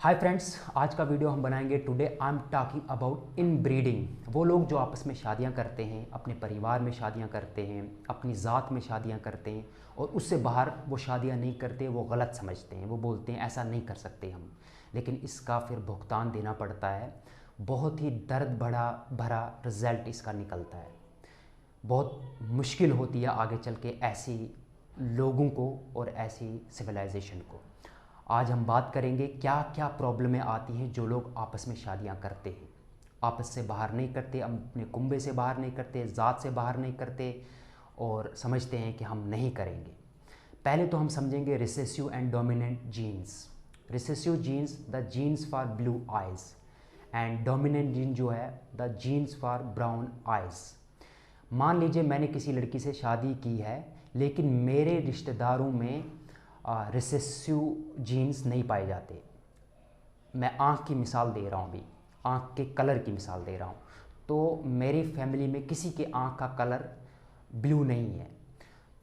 Hi friends, आज का video हम बनाएंगे। Today I am talking about in breeding. वो लोग जो आपस में शादियां करते हैं, अपने परिवार में शादियां करते हैं, अपनी ज़ात में शादियां करते हैं और उससे बाहर वो शादियां नहीं करते, वो गलत समझते हैं। वो बोलते हैं ऐसा नहीं कर सकते हम, लेकिन इसका फिर भुगतान देना पड़ता है। बहुत ही दर्द भरा भरा रिज़ल्ट इसका निकलता है। बहुत मुश्किल होती है आगे चल के ऐसी लोगों को और ऐसी सिविलाइजेशन को। आज हम बात करेंगे क्या क्या प्रॉब्लमें आती हैं जो लोग आपस में शादियां करते हैं, आपस से बाहर नहीं करते, अपने कुंबे से बाहर नहीं करते, ज़ात से बाहर नहीं करते और समझते हैं कि हम नहीं करेंगे। पहले तो हम समझेंगे recessive and dominant genes. Recessive genes the genes for blue eyes and dominant gene जो है the genes for brown eyes. मान लीजिए मैंने किसी लड़की से शादी की है, लेकिन मेरे रिश्तेदारों में रिसेसिव जीन्स नहीं पाए जाते। मैं आँख की मिसाल दे रहा हूँ, अभी आँख के कलर की मिसाल दे रहा हूँ। तो मेरी फैमिली में किसी के आँख का कलर ब्लू नहीं है।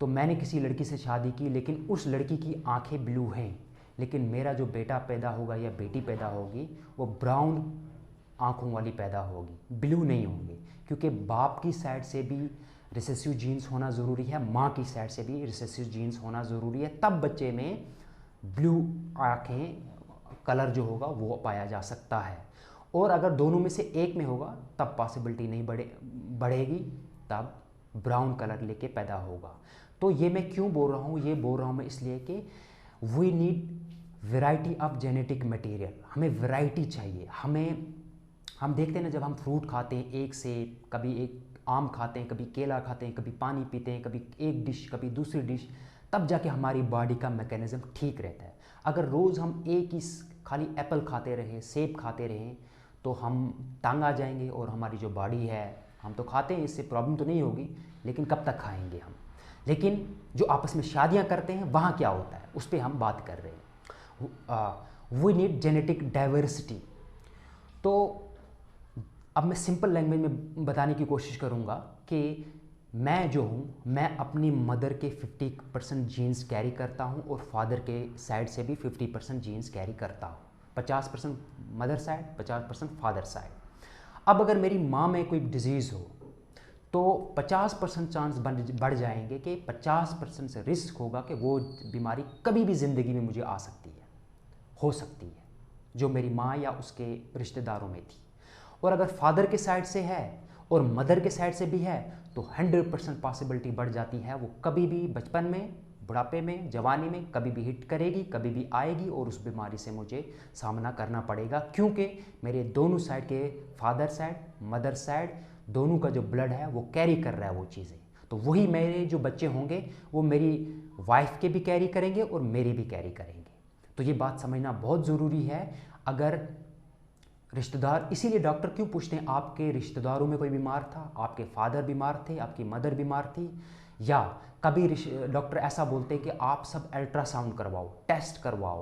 तो मैंने किसी लड़की से शादी की, लेकिन उस लड़की की आँखें ब्लू हैं, लेकिन मेरा जो बेटा पैदा होगा या बेटी पैदा होगी वो ब्राउन आँखों वाली पैदा होगी, ब्लू नहीं होंगे। क्योंकि बाप की साइड से भी रिसेसिव जीन्स होना ज़रूरी है, माँ की साइड से भी रिसेसिव जीन्स होना ज़रूरी है, तब बच्चे में ब्लू आँखें कलर जो होगा वो पाया जा सकता है। और अगर दोनों में से एक में होगा तब पॉसिबिलिटी नहीं बढ़ेगी, तब ब्राउन कलर लेके पैदा होगा। तो ये मैं क्यों बोल रहा हूँ? ये बोल रहा हूँ मैं इसलिए कि we need variety of genetic material. हमें वैरायटी चाहिए। हम देखते हैं ना, जब हम फ्रूट खाते हैं, एक सेब, कभी एक आम खाते हैं, कभी केला खाते हैं, कभी पानी पीते हैं, कभी एक डिश कभी दूसरी डिश, तब जाके हमारी बॉडी का मैकेनिज़्म ठीक रहता है। अगर रोज़ हम एक ही खाली एप्पल खाते रहें, सेब खाते रहें, तो हम तंग आ जाएंगे और हमारी जो बॉडी है, हम तो खाते हैं, इससे प्रॉब्लम तो नहीं होगी, लेकिन कब तक खाएंगे हम। लेकिन जो आपस में शादियां करते हैं वहाँ क्या होता है, उस पर हम बात कर रहे हैं। We need genetic diversity. तो अब मैं सिंपल लैंग्वेज में बताने की कोशिश करूँगा कि मैं जो हूँ, मैं अपनी मदर के 50% जीन्स कैरी करता हूँ और फादर के साइड से भी 50% जीन्स कैरी करता हूँ। 50% मदर साइड, 50% फादर साइड। अब अगर मेरी माँ में कोई डिजीज़ हो तो 50% चांस बढ़ जाएंगे कि 50% से रिस्क होगा कि वो बीमारी कभी भी ज़िंदगी में मुझे आ सकती है, हो सकती है, जो मेरी माँ या उसके रिश्तेदारों में थी। और अगर फादर के साइड से है और मदर के साइड से भी है तो 100% पॉसिबिलिटी बढ़ जाती है वो कभी भी बचपन में, बुढ़ापे में, जवानी में कभी भी हिट करेगी, कभी भी आएगी और उस बीमारी से मुझे सामना करना पड़ेगा। क्योंकि मेरे दोनों साइड के, फादर साइड, मदर साइड, दोनों का जो ब्लड है वो कैरी कर रहा है वो चीज़ें। तो वही मेरे जो बच्चे होंगे वो मेरी वाइफ के भी कैरी करेंगे और मेरे भी कैरी करेंगे। तो ये बात समझना बहुत ज़रूरी है। अगर रिश्तेदार, इसीलिए डॉक्टर क्यों पूछते हैं आपके रिश्तेदारों में कोई बीमार था, आपके फादर बीमार थे, आपकी मदर बीमार थी, या कभी डॉक्टर ऐसा बोलते हैं कि आप सब अल्ट्रासाउंड करवाओ, टेस्ट करवाओ।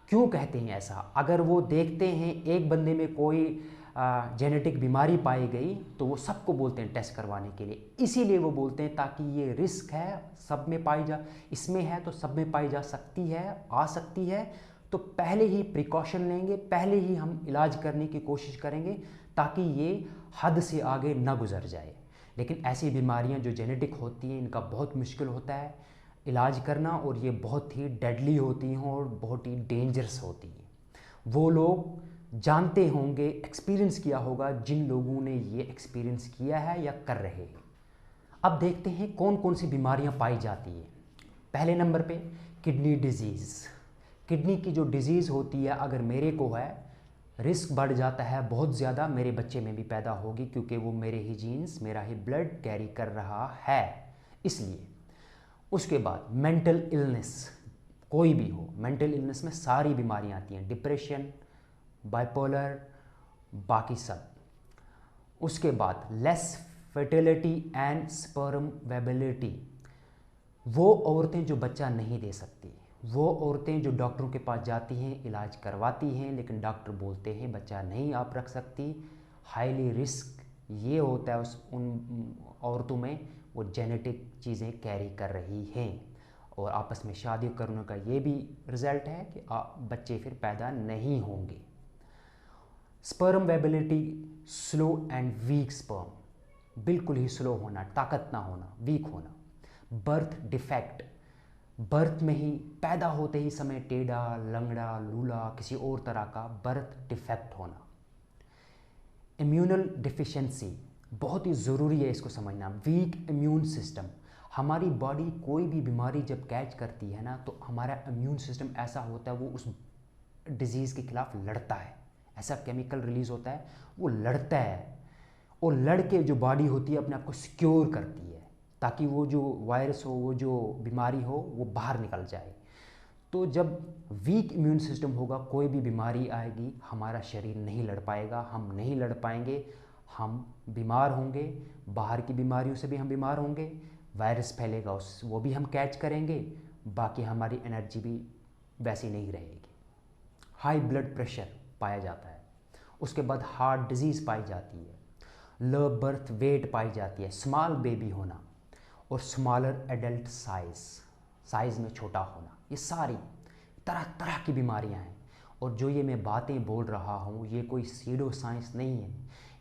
क्यों कहते हैं ऐसा? अगर वो देखते हैं एक बंदे में कोई जेनेटिक बीमारी पाई गई तो वो सबको बोलते हैं टेस्ट करवाने के लिए। इसीलिए वो बोलते हैं ताकि ये रिस्क है, सब में पाई जा, इसमें है तो सब में पाई जा सकती है, आ सकती है, तो पहले ही प्रिकॉशन लेंगे, पहले ही हम इलाज करने की कोशिश करेंगे ताकि ये हद से आगे ना गुजर जाए। लेकिन ऐसी बीमारियां जो जेनेटिक होती हैं, इनका बहुत मुश्किल होता है इलाज करना और ये बहुत ही डेडली होती हैं और बहुत ही डेंजरस होती हैं। वो लोग जानते होंगे, एक्सपीरियंस किया होगा जिन लोगों ने ये एक्सपीरियंस किया है या कर रहे हैं। अब देखते हैं कौन कौन सी बीमारियां पाई जाती हैं। पहले नंबर पे किडनी डिजीज़। किडनी की जो डिज़ीज़ होती है, अगर मेरे को है, रिस्क बढ़ जाता है बहुत ज़्यादा, मेरे बच्चे में भी पैदा होगी, क्योंकि वो मेरे ही जीन्स, मेरा ही ब्लड कैरी कर रहा है, इसलिए। उसके बाद मेंटल इलनेस, कोई भी हो, मेंटल इलनेस में सारी बीमारियां आती हैं, डिप्रेशन, बाइपोलर, बाकी सब। उसके बाद less fertility and sperm viability. वो औरतें जो बच्चा नहीं दे सकती, वो औरतें जो डॉक्टरों के पास जाती हैं, इलाज करवाती हैं, लेकिन डॉक्टर बोलते हैं बच्चा नहीं आप रख सकती, हाईली रिस्क ये होता है उन औरतों में, वो जेनेटिक चीज़ें कैरी कर रही हैं। और आपस में शादी करने का ये भी रिज़ल्ट है कि बच्चे फिर पैदा नहीं होंगे। Sperm viability slow and weak sperm, बिल्कुल ही स्लो होना, ताकत ना होना, वीक होना। बर्थ डिफेक्ट, बर्थ में ही पैदा होते ही समय टेढ़ा, लंगड़ा, लूला, किसी और तरह का बर्थ डिफेक्ट होना। इम्यूनल डिफिशिएंसी, बहुत ही ज़रूरी है इसको समझना। वीक इम्यून सिस्टम, हमारी बॉडी कोई भी बीमारी जब कैच करती है ना तो हमारा इम्यून सिस्टम ऐसा होता है वो उस डिजीज़ के खिलाफ लड़ता है, ऐसा केमिकल रिलीज़ होता है, वो लड़ता है और लड़ के जो बॉडी होती है अपने आप को सिक्योर करती है ताकि वो जो वायरस हो, वो जो बीमारी हो, वो बाहर निकल जाए। तो जब वीक इम्यून सिस्टम होगा, कोई भी बीमारी आएगी हमारा शरीर नहीं लड़ पाएगा, हम नहीं लड़ पाएंगे, हम बीमार होंगे, बाहर की बीमारियों से भी हम बीमार होंगे, वायरस फैलेगा उस वो भी हम कैच करेंगे, बाकी हमारी एनर्जी भी वैसी नहीं रहेगी। हाई ब्लड प्रेशर पाया जाता है, उसके बाद हार्ट डिजीज़ पाई जाती है, लो बर्थ वेट पाई जाती है, स्मॉल बेबी होना और स्मॉलर एडल्ट साइज़ में छोटा होना, ये सारी तरह तरह की बीमारियां हैं। और जो ये मैं बातें बोल रहा हूँ ये कोई सीडो साइंस नहीं है,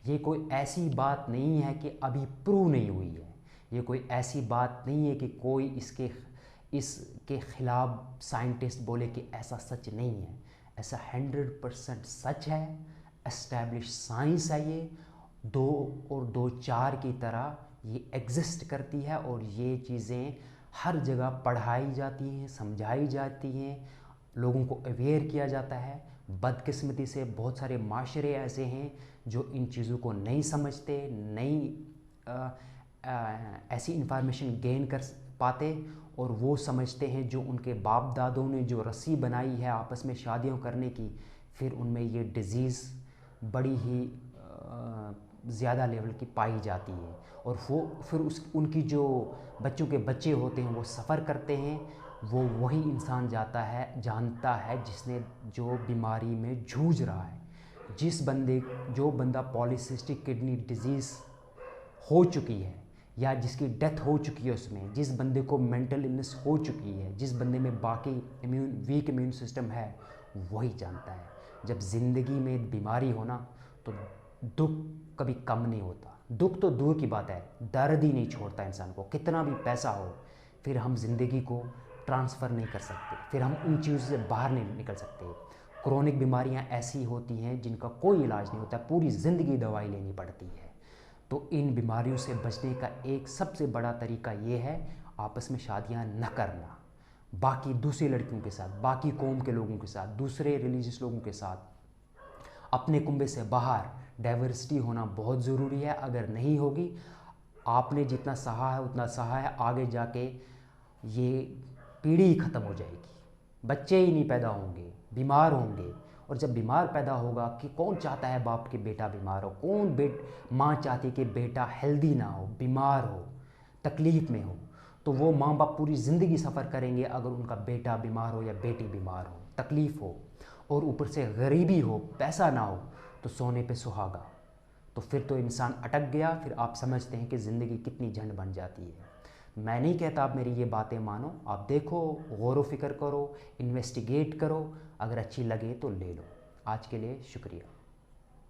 ये कोई ऐसी बात नहीं है कि अभी प्रूव नहीं हुई है, ये कोई ऐसी बात नहीं है कि कोई इसके खिलाफ साइंटिस्ट बोले कि ऐसा सच नहीं है। ऐसा 100% सच है, एस्टैब्लिश साइंस है ये, 2 और 2 4 की तरह ये एग्जिस्ट करती है और ये चीज़ें हर जगह पढ़ाई जाती हैं, समझाई जाती हैं, लोगों को अवेयर किया जाता है। बदकिस्मती से बहुत सारे माशरे ऐसे हैं जो इन चीज़ों को नहीं समझते, ऐसी इंफॉर्मेशन गेन कर पाते और वो समझते हैं जो उनके बाप दादों ने जो रस्सी बनाई है आपस में शादियों करने की, फिर उनमें ये डिज़ीज़ बड़ी ही ज़्यादा लेवल की पाई जाती है और वो फिर उनकी जो बच्चों के बच्चे होते हैं वो सफ़र करते हैं। वो वही इंसान जानता है जिसने जो बीमारी में जूझ रहा है। जो बंदा पॉलीसिस्टिक किडनी डिजीज़ हो चुकी है या जिसकी डेथ हो चुकी है, उसमें जिस बंदे को मेंटल इलनेस हो चुकी है, जिस बंदे में बाकी वीक इम्यून सिस्टम है, वही जानता है जब ज़िंदगी में बीमारी होना तो दुख कभी कम नहीं होता। दुख तो दूर की बात है, दर्द ही नहीं छोड़ता इंसान को, कितना भी पैसा हो फिर हम ज़िंदगी को ट्रांसफ़र नहीं कर सकते, फिर हम उन चीज़ों से बाहर नहीं निकल सकते। क्रोनिक बीमारियां ऐसी होती हैं जिनका कोई इलाज नहीं होता, पूरी ज़िंदगी दवाई लेनी पड़ती है। तो इन बीमारियों से बचने का एक सबसे बड़ा तरीका ये है आपस में शादियां न करना, बाकी दूसरी लड़कियों के साथ, बाकी कौम के लोगों के साथ, दूसरे रिलीजियस लोगों के साथ, अपने कुंबे से बाहर डाइवर्सिटी होना बहुत ज़रूरी है। अगर नहीं होगी, आपने जितना सहा है उतना सहा है, आगे जाके ये पीढ़ी ही ख़त्म हो जाएगी, बच्चे ही नहीं पैदा होंगे, बीमार होंगे। और जब बीमार पैदा होगा कि कौन चाहता है बाप के बेटा बीमार हो, माँ चाहती कि बेटा हेल्दी ना हो, बीमार हो, तकलीफ़ में हो। तो वो माँ बाप पूरी ज़िंदगी सफ़र करेंगे अगर उनका बेटा बीमार हो या बेटी बीमार हो, तकलीफ़ हो और ऊपर से गरीबी हो, पैसा ना हो, तो सोने पे सुहागा। तो फिर तो इंसान अटक गया। फिर आप समझते हैं कि ज़िंदगी कितनी झंड बन जाती है। मैं नहीं कहता आप मेरी ये बातें मानो, आप देखो, गौर व फिक्र करो, इन्वेस्टिगेट करो, अगर अच्छी लगे तो ले लो। आज के लिए शुक्रिया।